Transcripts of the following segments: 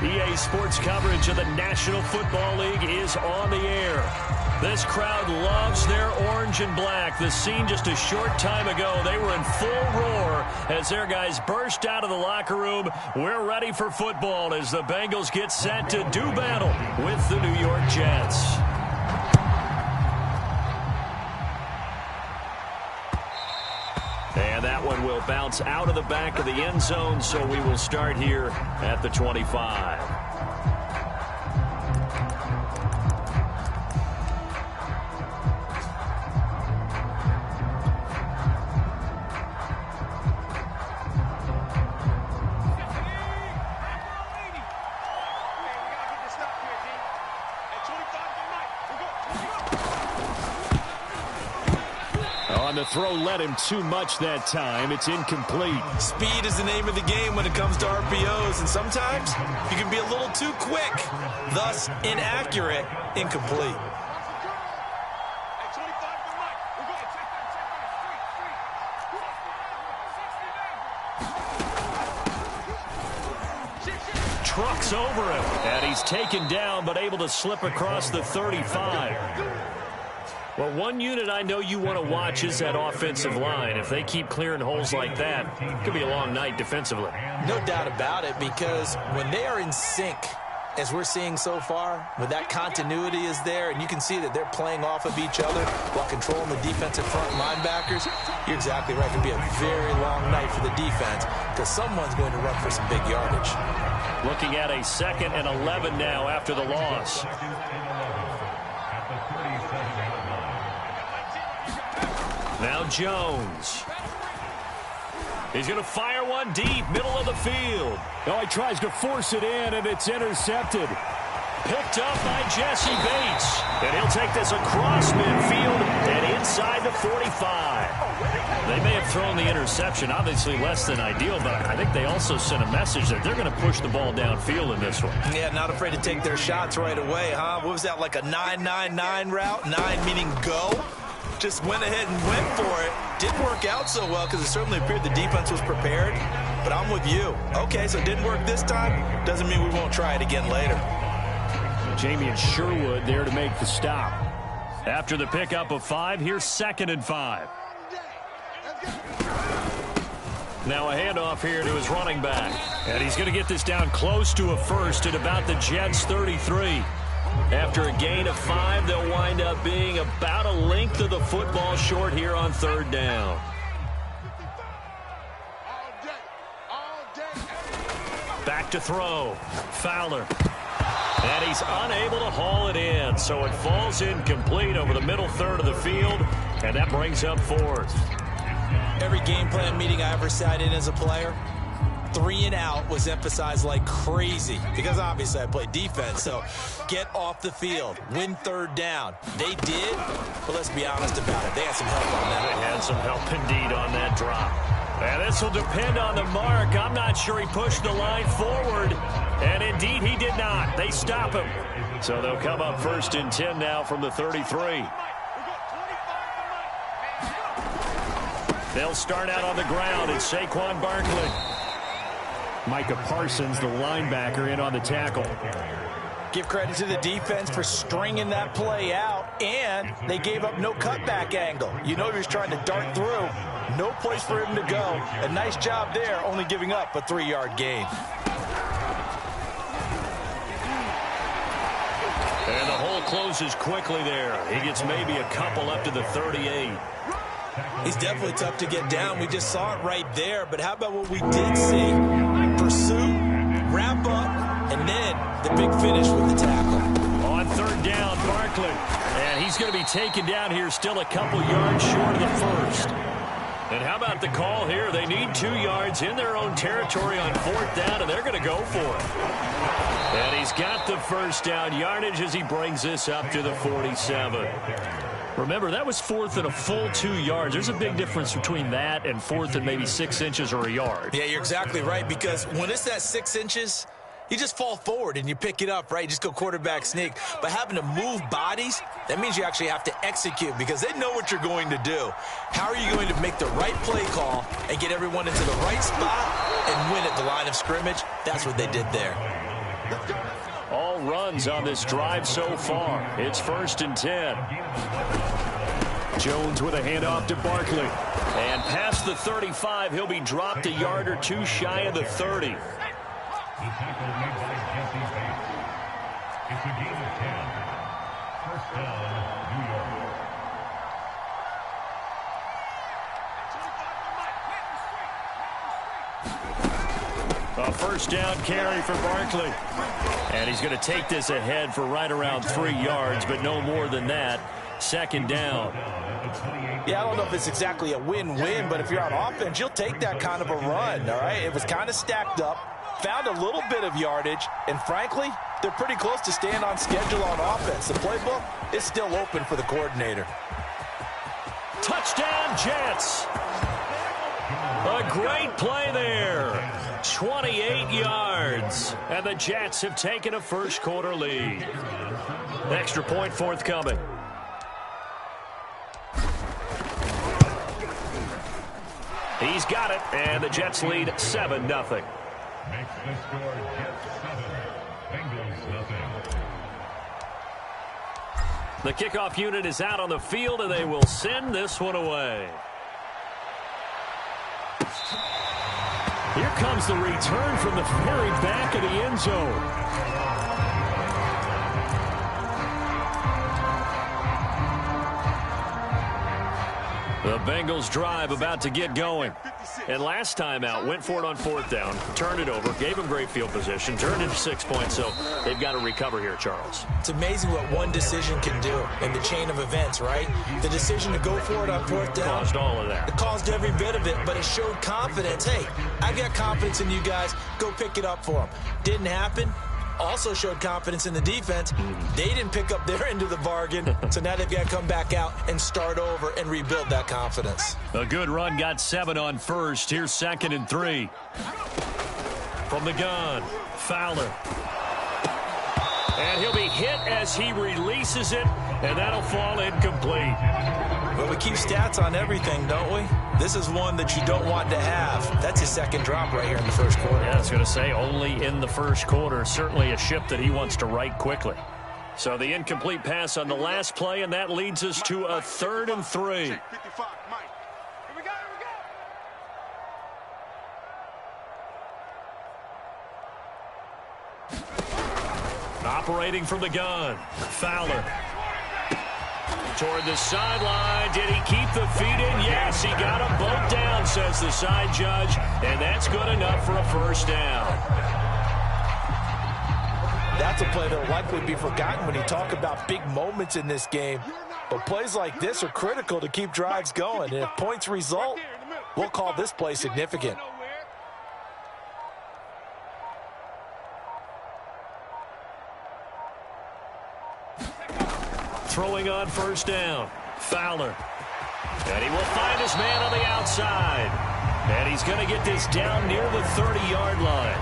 EA Sports coverage of the National Football League is on the air. This crowd loves their orange and black. The scene just a short time ago, they were in full roar as their guys burst out of the locker room. We're ready for football as the Bengals get set to do battle with the New York Jets. And that one will bounce out of the back of the end zone, so we will start here at the 25. The throw led him too much that time. It's incomplete. Speed is the name of the game when it comes to RPOs, and sometimes you can be a little too quick, thus inaccurate, incomplete. Trucks over him, and he's taken down but able to slip across the 35. Well, one unit I know you want to watch is that offensive line. If they keep clearing holes like that, it could be a long night defensively. No doubt about it, because when they are in sync, as we're seeing so far, when that continuity is there, and you can see that they're playing off of each other while controlling the defensive front linebackers, you're exactly right. It could be a very long night for the defense because someone's going to run for some big yardage. Looking at a 2nd and 11 now after the loss. Now Jones. He's going to fire one deep, middle of the field. Oh, he tries to force it in, and it's intercepted. Picked up by Jesse Bates. And he'll take this across midfield and inside the 45. They may have thrown the interception, obviously less than ideal, but I think they also sent a message that they're going to push the ball downfield in this one. Yeah, not afraid to take their shots right away, huh? What was that, like a 9-9-9 route? 9 meaning go? Just went ahead and went for it. Didn't work out so well because it certainly appeared the defense was prepared. But I'm with you. Okay, so it didn't work this time. Doesn't mean we won't try it again later. Jamie and Sherwood there to make the stop. After the pickup of 5, here's 2nd and 5. Now a handoff here to his running back. And he's going to get this down close to a first at about the Jets' 33. After a gain of 5, they'll wind up being about a length of the football short here on 3rd down. Back to throw. Fowler. And he's unable to haul it in, so it falls incomplete over the middle third of the field, and that brings up 4th. Every game plan meeting I ever sat in as a player, 3 and out was emphasized like crazy because obviously I play defense, so get off the field, win 3rd down. They did, but let's be honest about it. They had some help on that. They had some help indeed on that drop. And this will depend on the mark. I'm not sure he pushed the line forward, and indeed he did not. They stop him. So they'll come up 1st and 10 now from the 33. They'll start out on the ground. It's Saquon Barkley. Micah Parsons, the linebacker, in on the tackle. Give credit to the defense for stringing that play out, and they gave up no cutback angle. You know he was trying to dart through. No place for him to go. A nice job there, only giving up a 3-yard gain. And the hole closes quickly there. He gets maybe a couple up to the 38. He's definitely tough to get down. We just saw it right there. But how about what we did see? Pursuit, wrap up, and then the big finish with the tackle. On 3rd down, Barkley. And he's going to be taken down here still a couple yards short of the 1st. And how about the call here? They need 2 yards in their own territory on 4th down, and they're going to go for it. And he's got the 1st down yardage as he brings this up to the 47. Remember, that was 4th and a full 2 yards. There's a big difference between that and 4th and maybe 6 inches or a yard. Yeah, you're exactly right, because when it's that 6 inches, you just fall forward and you pick it up, right? You just go quarterback sneak. But having to move bodies, that means you actually have to execute because they know what you're going to do. How are you going to make the right play call and get everyone into the right spot and win at the line of scrimmage? That's what they did there. All runs on this drive so far. It's 1st and 10. Jones with a handoff to Barkley. And past the 35, he'll be dropped a yard or two shy of the 30. The tackle made by Jesse Bates. It's a gain of 10. First down, New York. A first down carry for Barkley. And he's going to take this ahead for right around 3 yards, but no more than that. 2nd down. Yeah, I don't know if it's exactly a win-win, but if you're on offense, you'll take that kind of a run, all right? It was kind of stacked up, found a little bit of yardage, and frankly, they're pretty close to staying on schedule on offense. The playbook is still open for the coordinator. Touchdown, Jets. A great play there. 28 yards. And the Jets have taken a first-quarter lead. Extra point forthcoming. He's got it, and the Jets lead 7-0. Makes the score Jets 7, Bengals nothing. The kickoff unit is out on the field, and they will send this one away. Here comes the return from the very back of the end zone. The Bengals drive about to get going. And last time out, went for it on 4th down, turned it over, gave them great field position, turned into 6 points, so they've got to recover here, Charles. It's amazing what one decision can do in the chain of events, right? The decision to go for it on 4th down. Caused all of that. It caused every bit of it, but it showed confidence. Hey, I've got confidence in you guys. Go pick it up for them. Didn't happen. Also showed confidence in the defense. They didn't pick up their end of the bargain, so now they've got to come back out and start over and rebuild that confidence. A good run, got 7 on first. Here's 2nd and 3. From the gun, Fowler. And he'll be hit as he releases it, and that'll fall incomplete. Well, we keep stats on everything, don't we? This is one that you don't want to have. That's his 2nd drop right here in the first quarter. Yeah, I was going to say, only in the first quarter. Certainly a ship that he wants to right quickly. So the incomplete pass on the last play, and that leads us to a 3rd and 3. Operating from the gun, Fowler. Toward the sideline. Did he keep the feet in? Yes, he got them both down, says the side judge. And that's good enough for a first down. That's a play that will likely be forgotten when you talk about big moments in this game. But plays like this are critical to keep drives going. And if points result, we'll call this play significant. Throwing on first down. Fowler. And he will find his man on the outside. And he's going to get this down near the 30-yard line.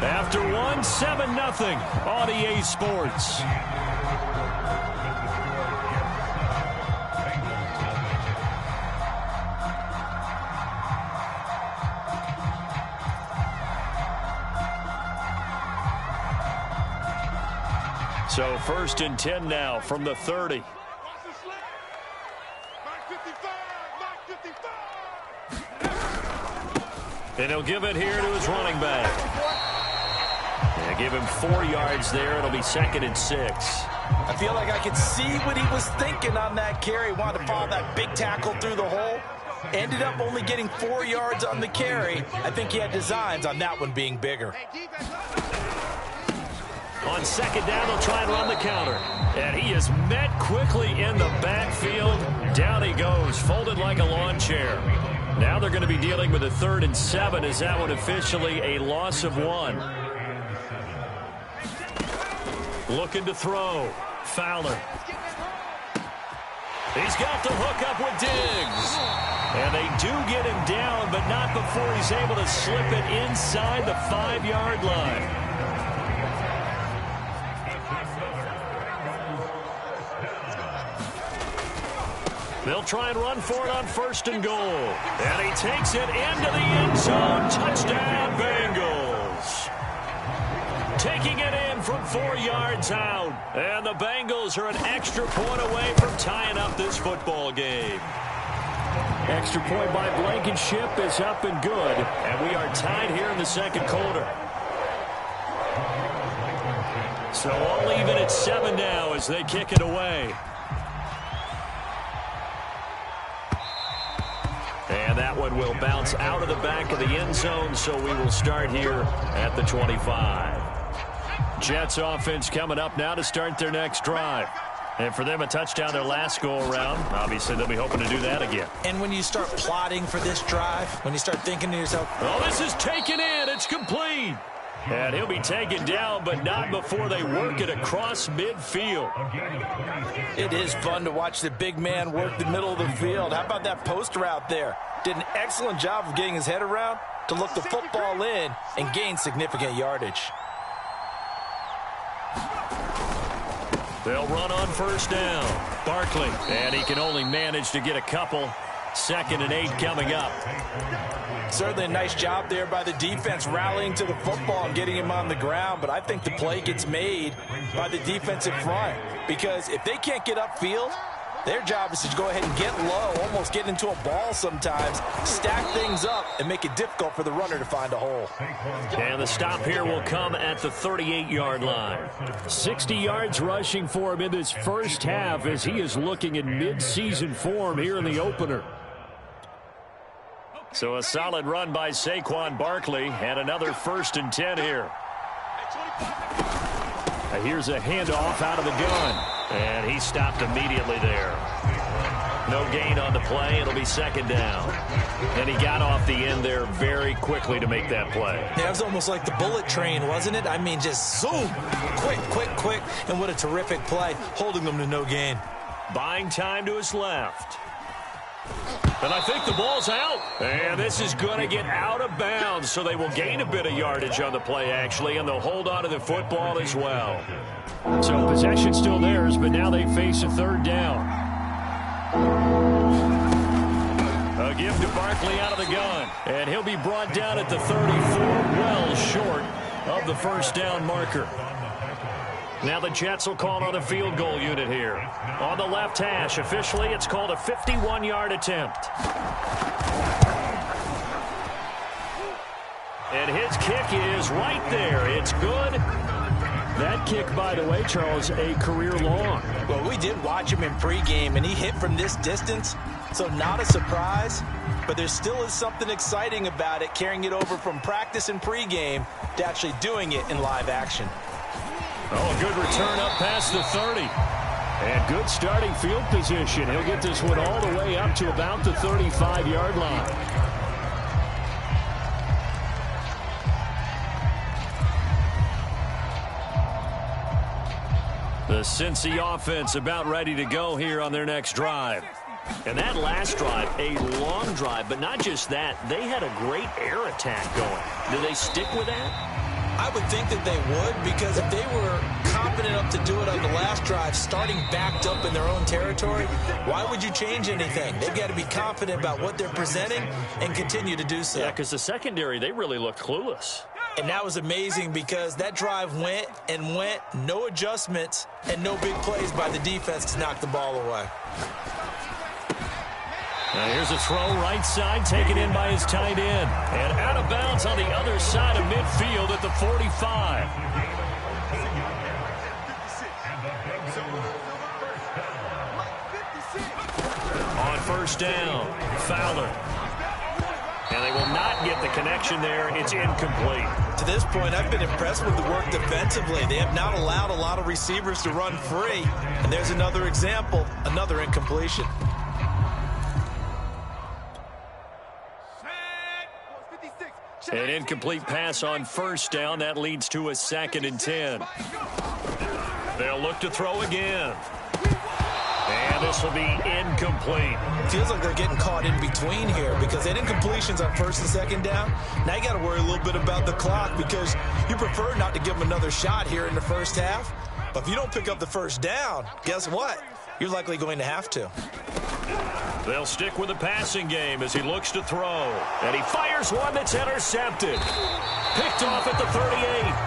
After one, 7-0 on EA Sports. So 1st and 10 now from the 30. And he'll give it here to his running back. Yeah, give him 4 yards there. It'll be 2nd and 6. I feel like I could see what he was thinking on that carry. Wanted to follow that big tackle through the hole. Ended up only getting 4 yards on the carry. I think he had designs on that one being bigger. On 2nd down, they'll try and run the counter. And he is met quickly in the backfield. Down he goes, folded like a lawn chair. Now they're going to be dealing with a 3rd and 7 as that one officially a loss of 1. Looking to throw. Fowler. He's got the hook up with Diggs. And they do get him down, but not before he's able to slip it inside the 5-yard line. They'll try and run for it on 1st and goal. And he takes it into the end zone. Touchdown, Bengals. Taking it in from 4 yards out. And the Bengals are an extra point away from tying up this football game. Extra point by Blankenship is up and good. And we are tied here in the 2nd quarter. So all even at 7 now as they kick it away. And that one will bounce out of the back of the end zone, so we will start here at the 25. Jets offense coming up now to start their next drive. And for them, a touchdown their last go-around. Obviously, they'll be hoping to do that again. And when you start plotting for this drive, when you start thinking to yourself, oh, this is taken in. It's complete. And he'll be taken down, but not before they work it across midfield. It is fun to watch the big man work the middle of the field. How about that post route there? Did an excellent job of getting his head around to look the football in and gain significant yardage. They'll run on 1st down. Barkley, and he can only manage to get a couple. 2nd and 8 coming up. Certainly a nice job there by the defense rallying to the football and getting him on the ground, but I think the play gets made by the defensive front because if they can't get upfield, their job is to go ahead and get low, almost get into a ball sometimes, stack things up, and make it difficult for the runner to find a hole. And the stop here will come at the 38-yard line. 60 yards rushing for him in this first half as he is looking in mid-season form here in the opener. So a solid run by Saquon Barkley and another 1st and 10 here. Here's a handoff out of the gun. And he stopped immediately there. No gain on the play. It'll be 2nd down. And he got off the end there very quickly to make that play. Yeah, it was almost like the bullet train, wasn't it? I mean, just zoom. Quick, quick, quick. And what a terrific play, holding them to no gain. Buying time to his left. And I think the ball's out. And this is going to get out of bounds, so they will gain a bit of yardage on the play, actually, and they'll hold on to the football as well. So possession still theirs, but now they face a 3rd down. A give to Barkley out of the gun. And he'll be brought down at the 34, well short of the 1st down marker. Now the Jets will call on a field goal unit here. On the left hash, officially, it's called a 51-yard attempt. And his kick is right there. It's good. That kick, by the way, Charles, a career long. Well, we did watch him in pregame, and he hit from this distance, so not a surprise. But there still is something exciting about it, carrying it over from practice and pregame to actually doing it in live action. Oh, a good return up past the 30. And good starting field position. He'll get this one all the way up to about the 35-yard line. The Cincy offense about ready to go here on their next drive. And that last drive, a long drive, but not just that. They had a great air attack going. Do they stick with that? I would think that they would, because if they were confident enough to do it on the last drive, starting backed up in their own territory, why would you change anything? They've got to be confident about what they're presenting and continue to do so. Yeah, because the secondary, they really looked clueless. And that was amazing because that drive went and went, no adjustments, and no big plays by the defense to knock the ball away. Now here's a throw right side, taken in by his tight end. And out of bounds on the other side of midfield at the 45. On 1st down, Fowler. And they will not get the connection there. It's incomplete. To this point, I've been impressed with the work defensively. They have not allowed a lot of receivers to run free. And there's another example, another incompletion. An incomplete pass on 1st down. That leads to a 2nd and 10. They'll look to throw again. And this will be incomplete. Feels like they're getting caught in between here because that incompletion's on 1st and 2nd down. Now you got to worry a little bit about the clock because you prefer not to give them another shot here in the first half. But if you don't pick up the 1st down, guess what? You're likely going to have to. They'll stick with the passing game as he looks to throw. And he fires one that's intercepted. Picked off at the 38.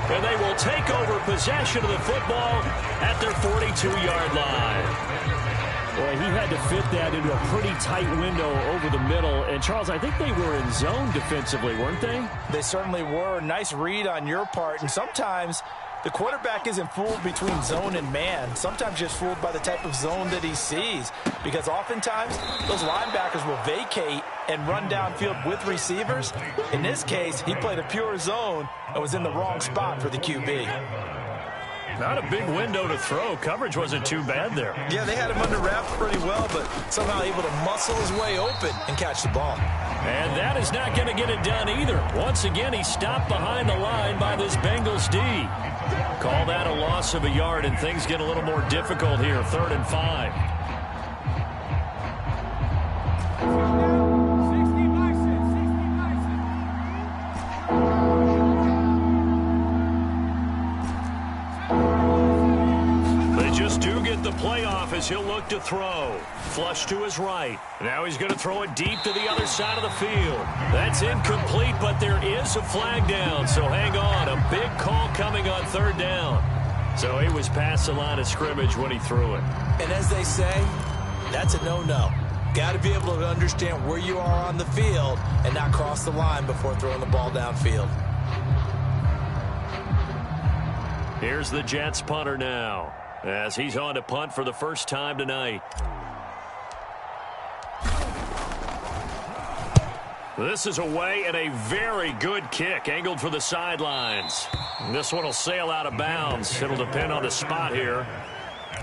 And they will take over possession of the football at their 42-yard line. Boy, he had to fit that into a pretty tight window over the middle. And, Charles, I think they were in zone defensively, weren't they? They certainly were. Nice read on your part. And sometimes the quarterback isn't fooled between zone and man. Sometimes just fooled by the type of zone that he sees. Because oftentimes, those linebackers will vacate and run downfield with receivers. In this case, he played a pure zone and was in the wrong spot for the QB. Not a big window to throw. Coverage wasn't too bad there. Yeah, they had him under wraps pretty well, but somehow able to muscle his way open and catch the ball. And that is not going to get it done either. Once again, he stopped behind the line by this Bengals D. Call that a loss of a yard, and things get a little more difficult here. 3rd and 5. The playoff as he'll look to throw. Flush to his right. Now he's going to throw it deep to the other side of the field. That's incomplete, but there is a flag down, so hang on. A big call coming on 3rd down. So he was past the line of scrimmage when he threw it. And as they say, that's a no-no. Got to be able to understand where you are on the field and not cross the line before throwing the ball downfield. Here's the Jets punter now, as he's on to punt for the first time tonight. This is away and a very good kick, angled for the sidelines. This one will sail out of bounds. It'll depend on the spot here.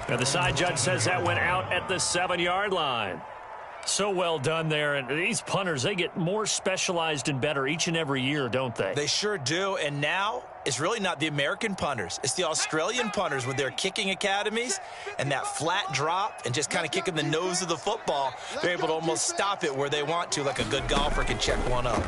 And the side judge says that went out at the 7-yard line. So well done there. And these punters, they get more specialized and better each and every year, don't they? They sure do. And now it's really not the American punters. It's the Australian punters with their kicking academies and that flat drop and just kind of kicking the nose of the football. They're able to almost stop it where they want to, like a good golfer can check one up.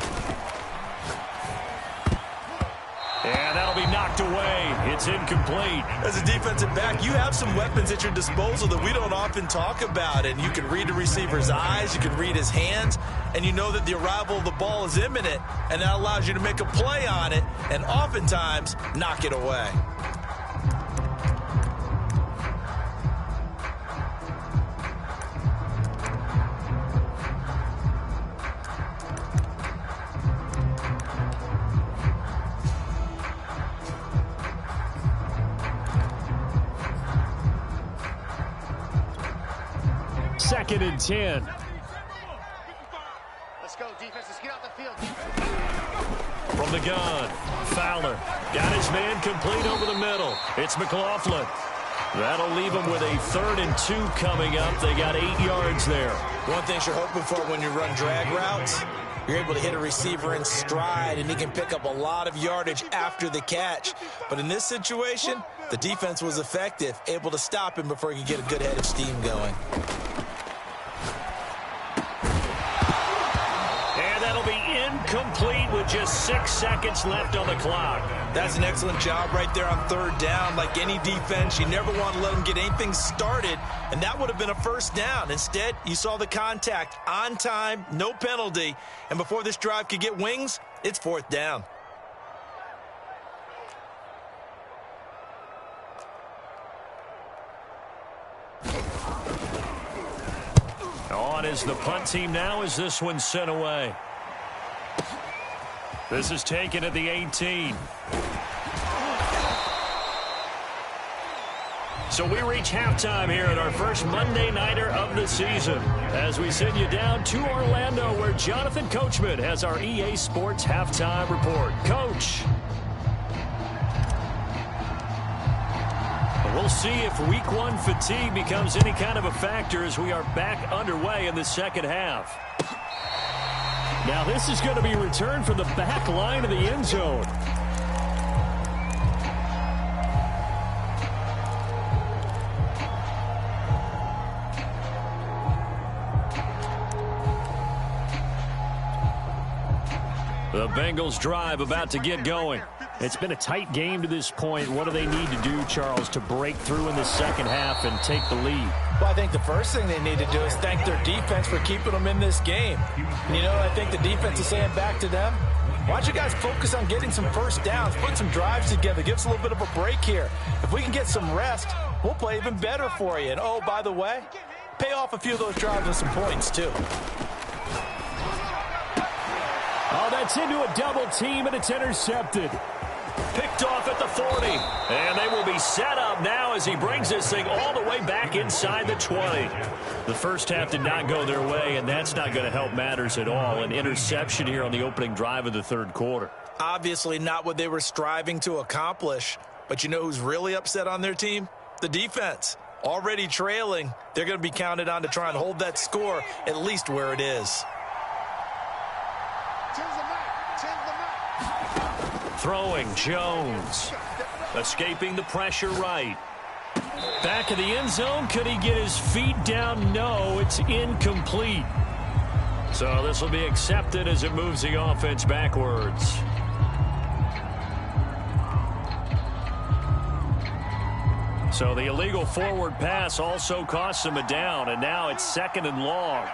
And that'll be knocked away. It's incomplete. As a defensive back, you have some weapons at your disposal that we don't often talk about. And you can read the receiver's eyes, you can read his hands, and you know that the arrival of the ball is imminent, and that allows you to make a play on it and oftentimes knock it away. Second and 10. Let's go, defense. Let's get out the field. From the gun, Fowler got his man complete over the middle. It's McLaughlin. That'll leave him with a 3rd and 2 coming up. They got 8 yards there. One thing you're hoping for when you run drag routes, you're able to hit a receiver in stride, and he can pick up a lot of yardage after the catch. But in this situation, the defense was effective, able to stop him before he could get a good head of steam going. Complete with just 6 seconds left on the clock. That's an excellent job right there on 3rd down. Like any defense, you never want to let them get anything started, and that would have been a 1st down. Instead, you saw the contact on time, no penalty, and before this drive could get wings, it's 4th down. On is the punt team now as this one's sent away. This is taken at the 18. So we reach halftime here at our first Monday Nighter of the season as we send you down to Orlando where Jonathan Coachman has our EA Sports Halftime Report. Coach. We'll see if Week 1 fatigue becomes any kind of a factor as we are back underway in the second half. Now this is going to be returned from the back line of the end zone. The Bengals drive about to get going. It's been a tight game to this point. What do they need to do, Charles, to break through in the second half and take the lead? Well, I think the first thing they need to do is thank their defense for keeping them in this game. And you know what I think the defense is saying back to them? Why don't you guys focus on getting some first downs, put some drives together, give us a little bit of a break here. If we can get some rest, we'll play even better for you. And, oh, by the way, pay off a few of those drives with some points, too. Oh, that's into a double team, and it's intercepted. Picked off at the 40. And they will be set up now as he brings this thing all the way back inside the 20. The first half did not go their way, and that's not going to help matters at all. An interception here on the opening drive of the third quarter. Obviously not what they were striving to accomplish. But you know who's really upset on their team? The defense. Already trailing, they're going to be counted on to try and hold that score at least where it is. Throwing, Jones. Escaping the pressure right. Back of the end zone. Could he get his feet down? No, it's incomplete. So this will be accepted as it moves the offense backwards. So the illegal forward pass also costs him a down, and now it's 2nd and long.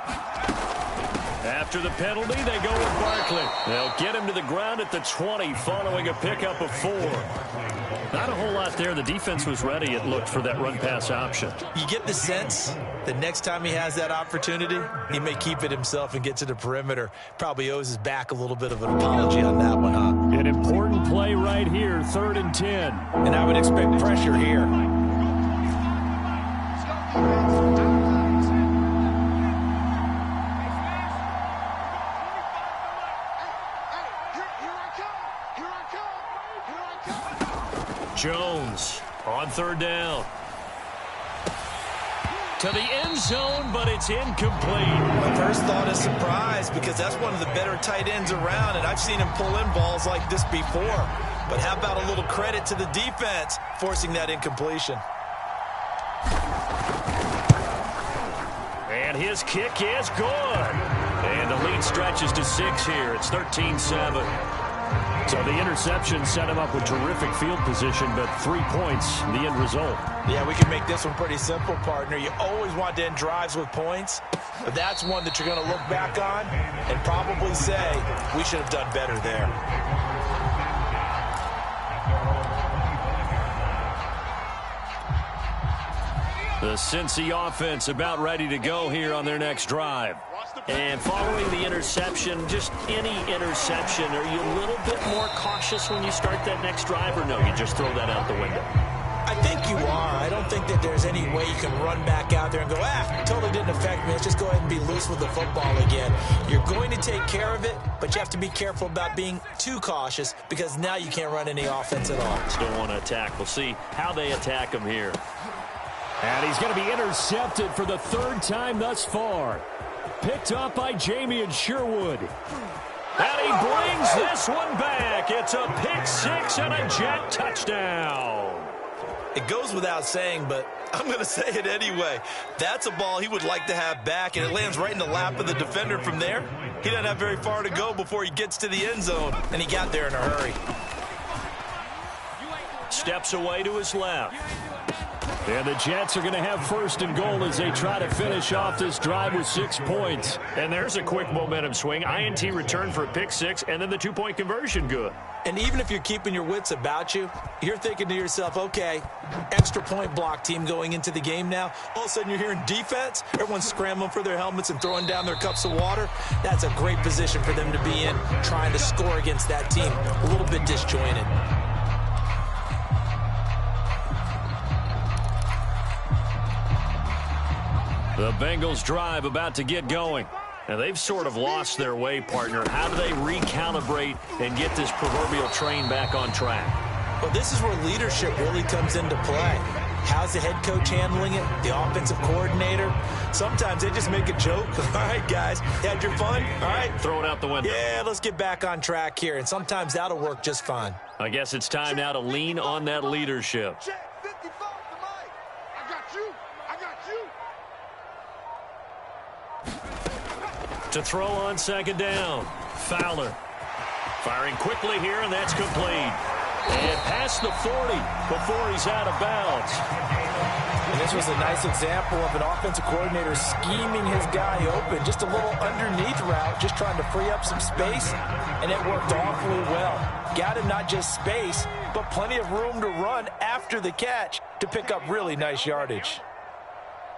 After the penalty, they go with Barkley. They'll get him to the ground at the 20 following a pickup of 4. Not a whole lot there. The defense was ready, it looked, for that run-pass option. You get the sense that next time he has that opportunity, he may keep it himself and get to the perimeter. Probably owes his back a little bit of an apology on that one, huh? An important play right here, 3rd and 10. And I would expect pressure here. Jones on 3rd down. To the end zone, but it's incomplete. My first thought is surprise because that's one of the better tight ends around, and I've seen him pull in balls like this before. But how about a little credit to the defense forcing that incompletion? And his kick is good. And the lead stretches to 6 here. It's 13-7. So the interception set him up with terrific field position, but 3 points, the end result. Yeah, we can make this one pretty simple, partner. You always want to end drives with points, but that's one that you're going to look back on and probably say, we should have done better there. The Cincy offense about ready to go here on their next drive. And following the interception, just any interception, are you a little bit more cautious when you start that next drive, or no, you just throw that out the window? I think you are. I don't think that there's any way you can run back out there and go, totally didn't affect me. Let's just go ahead and be loose with the football again. You're going to take care of it, but you have to be careful about being too cautious because now you can't run any offense at all. Still want to attack. We'll see how they attack him here. And he's going to be intercepted for the 3rd time thus far. Picked up by Jamie Sherwood. And he brings this one back. It's a pick 6 and a Jet touchdown. It goes without saying, but I'm going to say it anyway. That's a ball he would like to have back, and it lands right in the lap of the defender from there. He doesn't have very far to go before he gets to the end zone, and he got there in a hurry. Steps away to his left. And the Jets are going to have 1st and goal as they try to finish off this drive with 6 points. And there's a quick momentum swing. INT return for a pick 6, and then the 2-point conversion good. And even if you're keeping your wits about you, you're thinking to yourself, okay, extra point block team going into the game now. All of a sudden you're hearing defense. Everyone's scrambling for their helmets and throwing down their cups of water. That's a great position for them to be in, trying to score against that team. A little bit disjointed. The Bengals drive about to get going. Now, they've sort of lost their way, partner. How do they recalibrate and get this proverbial train back on track? Well, this is where leadership really comes into play. How's the head coach handling it? The offensive coordinator? Sometimes they just make a joke. All right, guys, had your fun? All right. Throw it out the window. Yeah, let's get back on track here. And sometimes that'll work just fine. I guess it's time now to lean on that leadership. To throw on 2nd down. Fowler firing quickly here, and that's complete. And past the 40 before he's out of bounds. And this was a nice example of an offensive coordinator scheming his guy open. Just a little underneath route, just trying to free up some space, and it worked awfully well. Got him not just space, but plenty of room to run after the catch to pick up really nice yardage.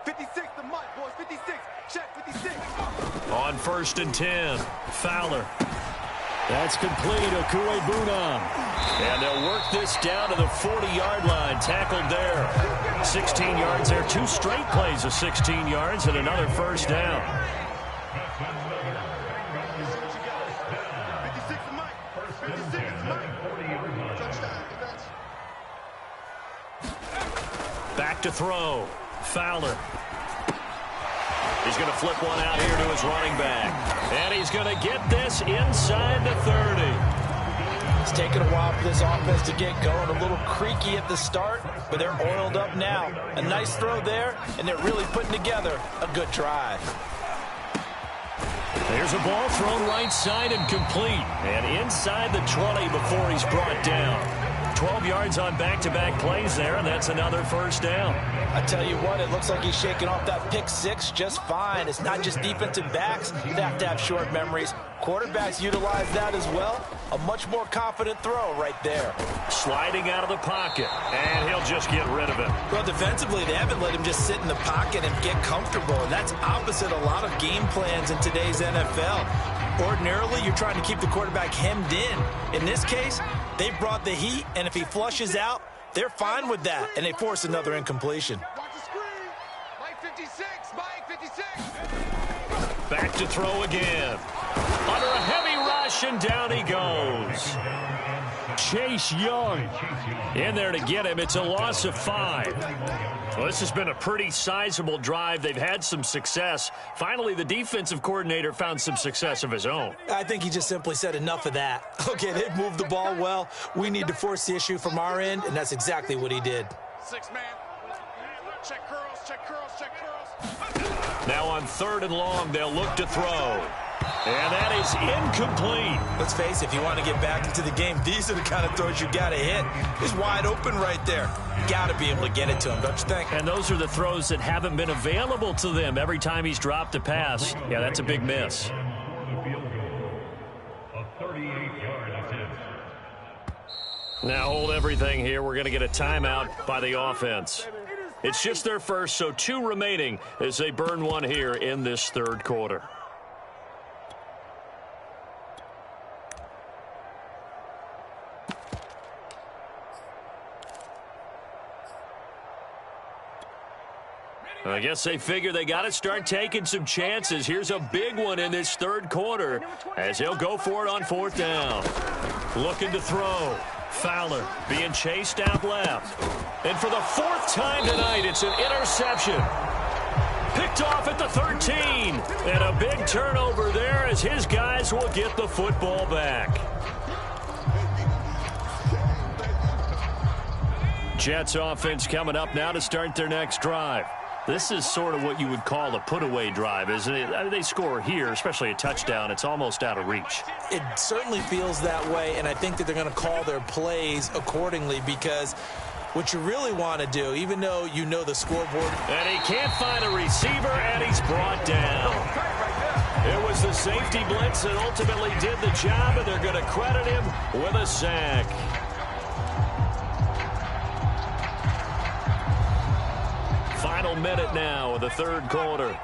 56 to Mike, boys. 56. Check 56. On 1st and 10, Fowler. That's complete. Okuwebunam. And they'll work this down to the 40-yard line. Tackled there. 16 yards there. 2 straight plays of 16 yards and another first down. 56 to Mike. 56 to Mike. Touchdown. Back to throw. Fowler. He's going to flip one out here to his running back. And he's going to get this inside the 30. It's taken a while for this offense to get going. A little creaky at the start, but they're oiled up now. A nice throw there, and they're really putting together a good drive. There's a ball thrown right side and complete. And inside the 20 before he's brought down. 12 yards on back-to-back plays there, and that's another first down. I tell you what, it looks like he's shaking off that pick six just fine. It's not just defensive backs. You have to have short memories. Quarterbacks utilize that as well. A much more confident throw right there. Sliding out of the pocket, and he'll just get rid of it. Well, defensively, they haven't let him just sit in the pocket and get comfortable, and that's opposite a lot of game plans in today's NFL. Ordinarily, you're trying to keep the quarterback hemmed in. In this case, they brought the heat, and if he flushes out, they're fine with that, and they force another incompletion. Watch the screen. Mike 56. Mike 56. Back to throw again. Under a heavy rush, and down he goes. Chase Young in there to get him. It's a loss of 5. Well, this has been a pretty sizable drive. They've had some success. Finally, the defensive coordinator found some success of his own. I think he just simply said enough of that. Okay, they've moved the ball well. We need to force the issue from our end, and that's exactly what he did. 6 man. Check curls. Check curls. Check curls. Now on 3rd and long, they'll look to throw. And that is incomplete. Let's face it, if you want to get back into the game, these are the kind of throws you got to hit. He's wide open right there. Got to be able to get it to him, don't you think? And those are the throws that haven't been available to them every time he's dropped a pass. Yeah, that's a big miss. A 38-yard attempt. Now hold everything here. We're going to get a timeout by the offense. It's just their first, so 2 remaining as they burn one here in this 3rd quarter. I guess they figure they got to start taking some chances. Here's a big one in this 3rd quarter as he'll go for it on 4th down. Looking to throw. Fowler being chased out left. And for the 4th time tonight, it's an interception. Picked off at the 13. And a big turnover there as his guys will get the football back. Jets offense coming up now to start their next drive. This is sort of what you would call a put-away drive, isn't it? I mean, they score here, especially a touchdown. It's almost out of reach. It certainly feels that way, and I think that they're going to call their plays accordingly because what you really want to do, even though you know the scoreboard. And he can't find a receiver, and he's brought down. It was the safety blitz that ultimately did the job, and they're going to credit him with a sack. Final minute now of the 3rd quarter.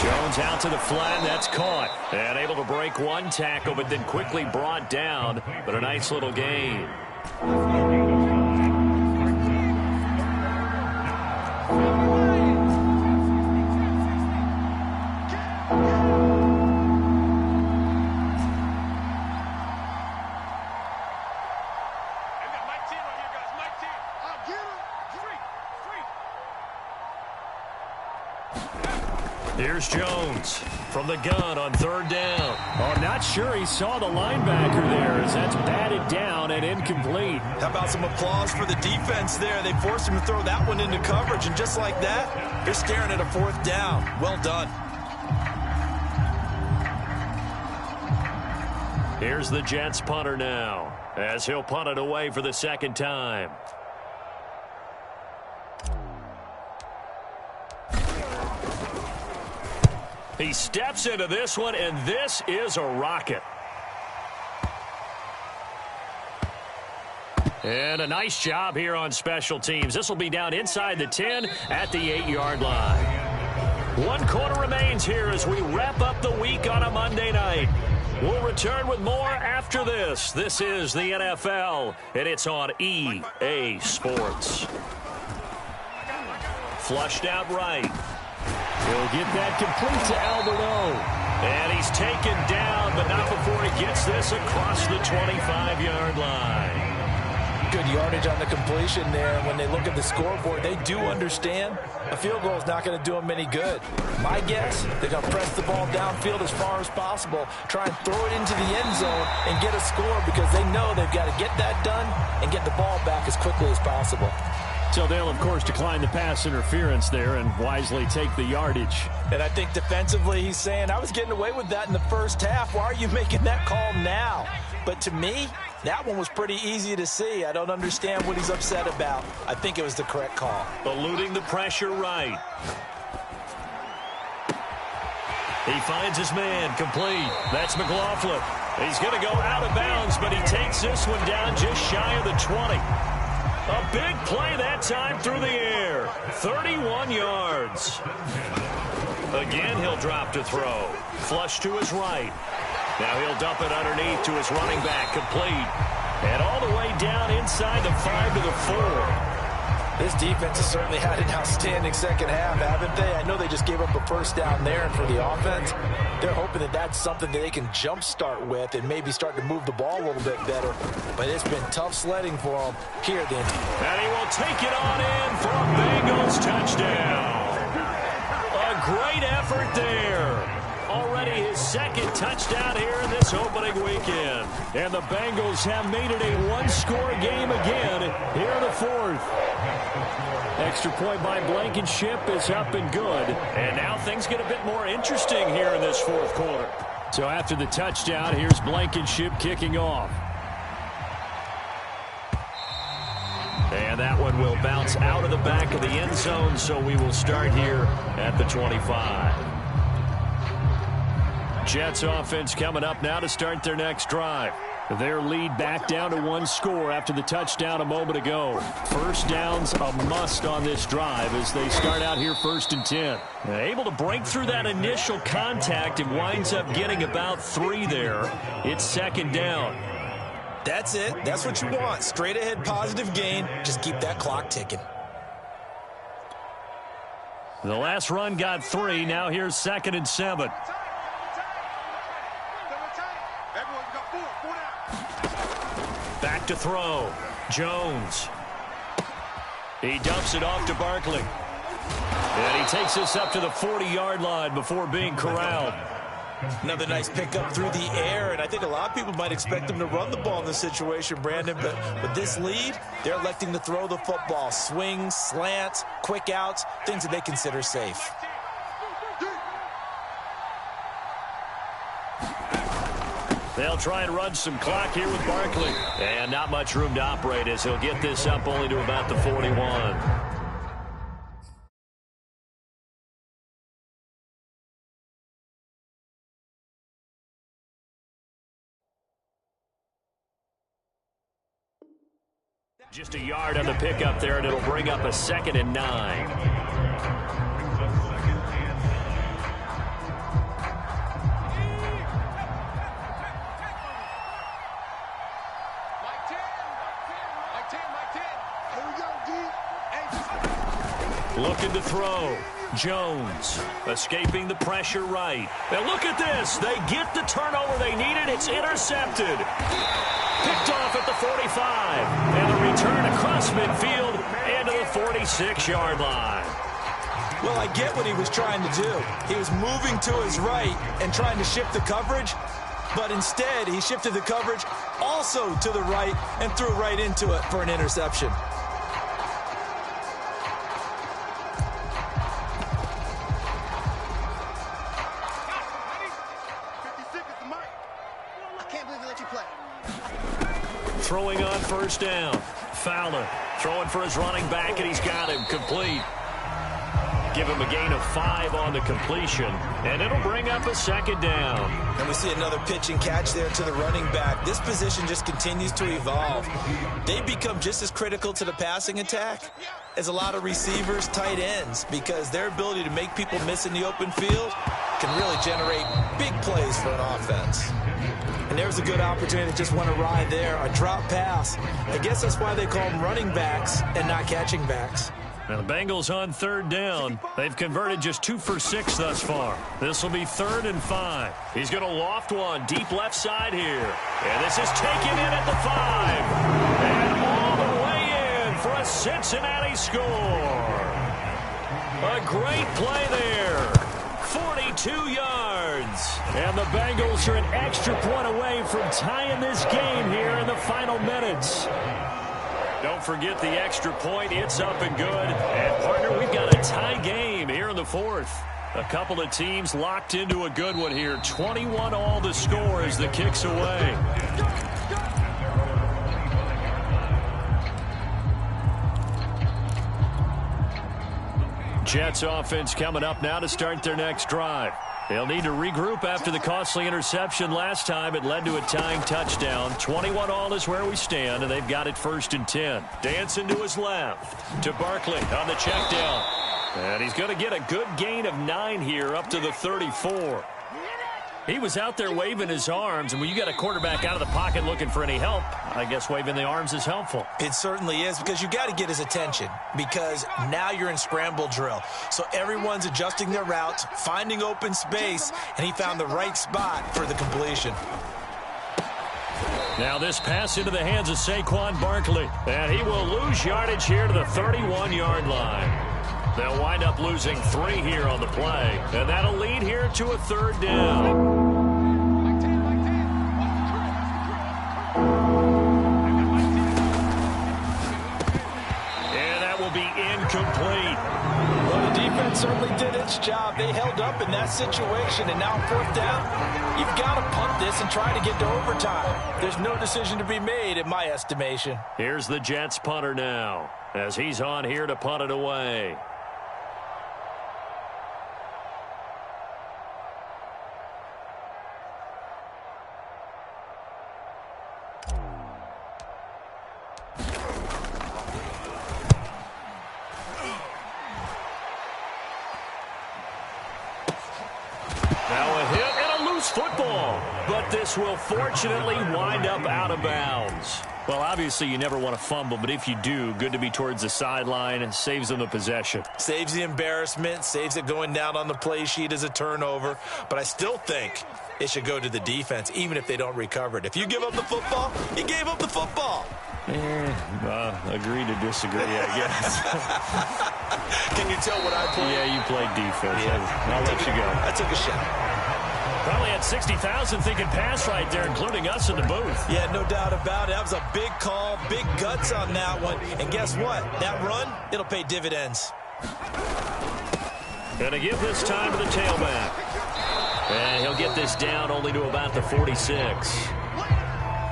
Jones out to the flat, and that's caught. And able to break one tackle, but then quickly brought down. But a nice little gain. Here's Jones from the gun on 3rd down. Oh, not sure he saw the linebacker there as that's batted down and incomplete. How about some applause for the defense there? They forced him to throw that one into coverage, and just like that, they're staring at a 4th down. Well done. Here's the Jets punter now. as he'll punt it away for the second time. He steps into this one, and this is a rocket. And a nice job here on special teams. This will be down inside the 10 at the 8-yard line. 1 quarter remains here as we wrap up the week on a Monday night. We'll return with more after this. This is the NFL, and it's on EA Sports. Flushed out right. He'll get that complete to Alberto. And he's taken down, but not before he gets this across the 25-yard line. Good yardage on the completion there. When they look at the scoreboard, they do understand a field goal is not going to do them any good. My guess, they're going to press the ball downfield as far as possible, try and throw it into the end zone and get a score because they know they've got to get that done and get the ball back as quickly as possible. So they'll, of course, decline the pass interference there and wisely take the yardage. And I think defensively he's saying, I was getting away with that in the first half. Why are you making that call now? But to me, that one was pretty easy to see. I don't understand what he's upset about. I think it was the correct call. Eluding the pressure right. He finds his man complete. That's McLaughlin. He's going to go out of bounds, but he takes this one down just shy of the 20. A big play that time through the air. 31 yards. Again, he'll drop to throw. Flush to his right. Now he'll dump it underneath to his running back, complete. And all the way down inside the 5 to the 4. This defense has certainly had an outstanding second half, haven't they? I know they just gave up a first down there, and for the offense, they're hoping that that's something that they can jumpstart with and maybe start to move the ball a little bit better. But it's been tough sledding for them here then. And he will take it on in for a Bengals touchdown. A great effort there. Already his second touchdown here in this opening weekend. And the Bengals have made it a one-score game again here in the fourth. Extra point by Blankenship is up and good. And now things get a bit more interesting here in this fourth quarter. So after the touchdown, here's Blankenship kicking off. And that one will bounce out of the back of the end zone, so we will start here at the 25. Jets offense coming up now to start their next drive. Their lead back down to 1 score after the touchdown a moment ago. First down's a must on this drive as they start out here 1st and 10. Able to break through that initial contact and winds up getting about 3 there. It's 2nd down. That's it. That's what you want. Straight ahead positive gain. Just keep that clock ticking. The last run got 3. Now here's 2nd and 7. Back to throw. Jones. He dumps it off to Barkley. And he takes this up to the 40-yard line before being corralled. Another nice pickup through the air, and I think a lot of people might expect him to run the ball in this situation, Brandon, but with this lead, they're electing to throw the football. Swings, slants, quick outs, things that they consider safe. They'll try and run some clock here with Barkley. And not much room to operate as he'll get this up only to about the 41. Just a yard on the pickup there, and it'll bring up a 2nd and 9. Looking to throw. Jones escaping the pressure right. And look at this. They get the turnover they needed. It's intercepted. Picked off at the 45. And the return across midfield and to the 46-yard line. Well, I get what he was trying to do. He was moving to his right and trying to shift the coverage. But instead, he shifted the coverage also to the right and threw right into it for an interception. throwing on first down. Fowler throwing for his running back, and he's got him complete. Give him a gain of 5 on the completion, and it'll bring up a second down. And we see another pitch and catch there to the running back. This position just continues to evolve. They become just as critical to the passing attack as a lot of receivers, tight ends, because their ability to make people miss in the open field can really generate big plays for an offense. And there's a good opportunity to just want to ride there, a drop pass. I guess that's why they call them running backs and not catching backs. Now the Bengals on third down. They've converted just 2 for 6 thus far. This will be 3rd and 5. He's going to loft one deep left side here. And this is taken in at the 5. And all the way in for a Cincinnati score. A great play there. 42 yards. And the Bengals are an extra point away from tying this game here in the final minutes. Don't forget the extra point. It's up and good. And, partner, we've got a tie game here in the 4th. A couple of teams locked into a good one here. 21-all the score as the kick's away. Jets offense coming up now to start their next drive. They'll need to regroup after the costly interception last time. It led to a tying touchdown. 21-all is where we stand, and they've got it 1st and 10. Dancing to his left to Barkley on the check down. And he's going to get a good gain of 9 here up to the 34. He was out there waving his arms, and when you got a quarterback out of the pocket looking for any help, I guess waving the arms is helpful. It certainly is, because you got to get his attention, because now you're in scramble drill. So everyone's adjusting their routes, finding open space, and he found the right spot for the completion. Now this pass into the hands of Saquon Barkley, and he will lose yardage here to the 31-yard line. They'll wind up losing 3 here on the play, and that'll lead here to a 3rd down. And that will be incomplete. Well, the defense certainly did its job. They held up in that situation, and now 4th down, you've got to punt this and try to get to overtime. There's no decision to be made in my estimation. Here's the Jets punter now, as he's on here to punt it away. Football, but this will fortunately wind up out of bounds. Well, obviously you never want to fumble, but if you do, good to be towards the sideline and saves them the possession. Saves the embarrassment, saves it going down on the play sheet as a turnover, but I still think it should go to the defense, even if they don't recover it. If you give up the football, you gave up the football. Agree to disagree, I guess. Can you tell what I played? Yeah, you played defense. Yeah. I'll let you go. I took a shot. Probably had 60,000 thinking pass right there, including us in the booth. Yeah, no doubt about it. That was a big call, big guts on that one. And guess what? That run, it'll pay dividends. Gonna give this time to the tailback. And he'll get this down only to about the 46.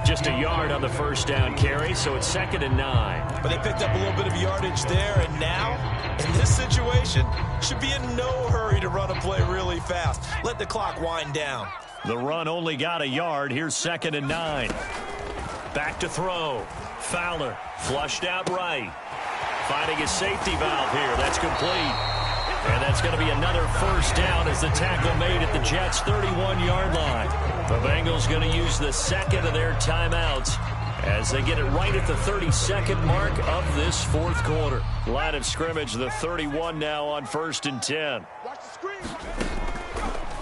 Just a yard on the first down carry, so it's 2nd and 9. But they picked up a little bit of yardage there, and now, in this situation, should be in no hurry to run a play really fast. Let the clock wind down. The run only got a yard. Here's 2nd and 9. Back to throw. Fowler flushed out right. Finding his safety valve here. That's complete. And that's going to be another first down as the tackle made at the Jets' 31-yard line. The Bengals going to use the 2nd of their timeouts as they get it right at the 32nd mark of this 4th quarter. Line of scrimmage, the 31 now on 1st and 10.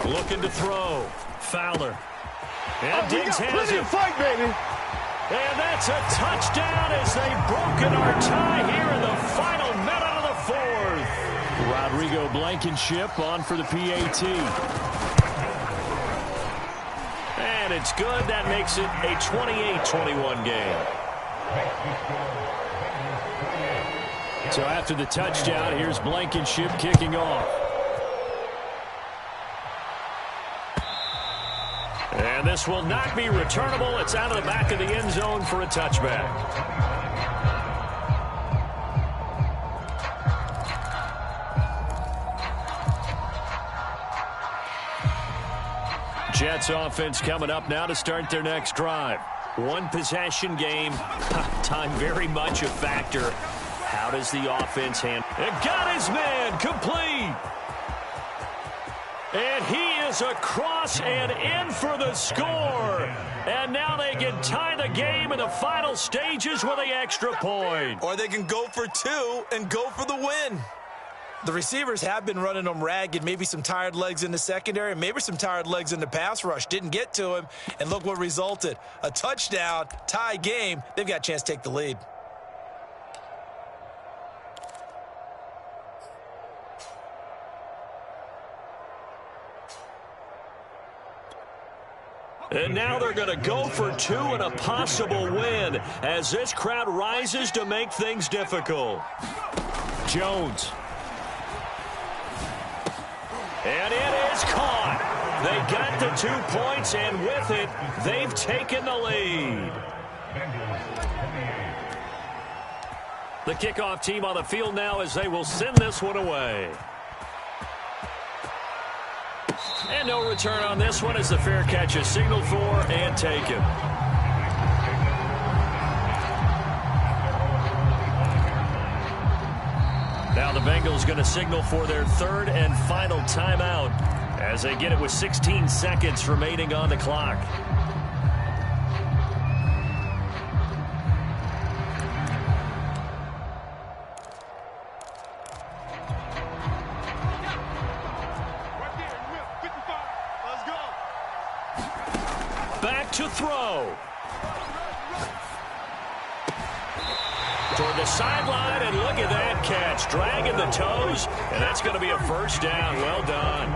Looking to throw. Fowler. And Diggs has it. Fight, baby. And that's a touchdown as they've broken our tie here in the final minute of the 4th. Rodrigo Blankenship on for the PAT. And it's good. That makes it a 28-21 game. So after the touchdown, here's Blankenship kicking off. And this will not be returnable. It's out of the back of the end zone for a touchback. Jets offense coming up now to start their next drive. One possession game. Time very much a factor. How does the offense handle? It got his man complete. And he is across and in for the score. And now they can tie the game in the final stages with the extra point. Or they can go for two and go for the win. The receivers have been running them ragged. Maybe some tired legs in the secondary, maybe some tired legs in the pass rush. Didn't get to him, and look what resulted. A touchdown, tie game. They've got a chance to take the lead. And now they're going to go for two and a possible win as this crowd rises to make things difficult. Jones. And it is caught. They got the 2 points, and with it, they've taken the lead. The kickoff team on the field now as they will send this one away. And no return on this one as the fair catch is signaled for and taken. Now the Bengals going to signal for their third and final timeout as they get it with 16 seconds remaining on the clock. Back to throw. Toward the sideline, and look at that catch. Dragging the toes, and that's going to be a first down. Well done.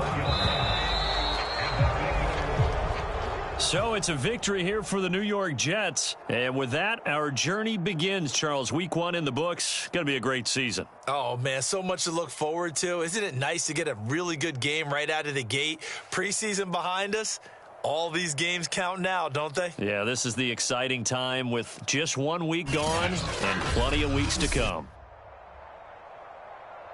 So it's a victory here for the New York Jets. And with that, our journey begins, Charles. Week 1 in the books. Going to be a great season. Oh, man, so much to look forward to. Isn't it nice to get a really good game right out of the gate? Preseason behind us. All these games count now, don't they? Yeah, this is the exciting time with just 1 week gone and plenty of weeks to come.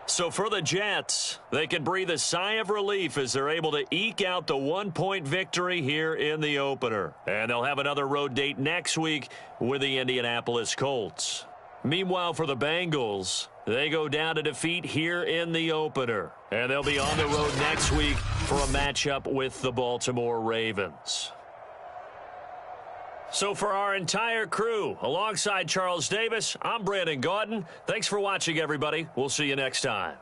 So for the Jets, they can breathe a sigh of relief as they're able to eke out the 1-point victory here in the opener. And they'll have another road date next week with the Indianapolis Colts. Meanwhile, for the Bengals, they go down to defeat here in the opener. And they'll be on the road next week for a matchup with the Baltimore Ravens. So for our entire crew, alongside Charles Davis, I'm Brandon Gaudin. Thanks for watching, everybody. We'll see you next time.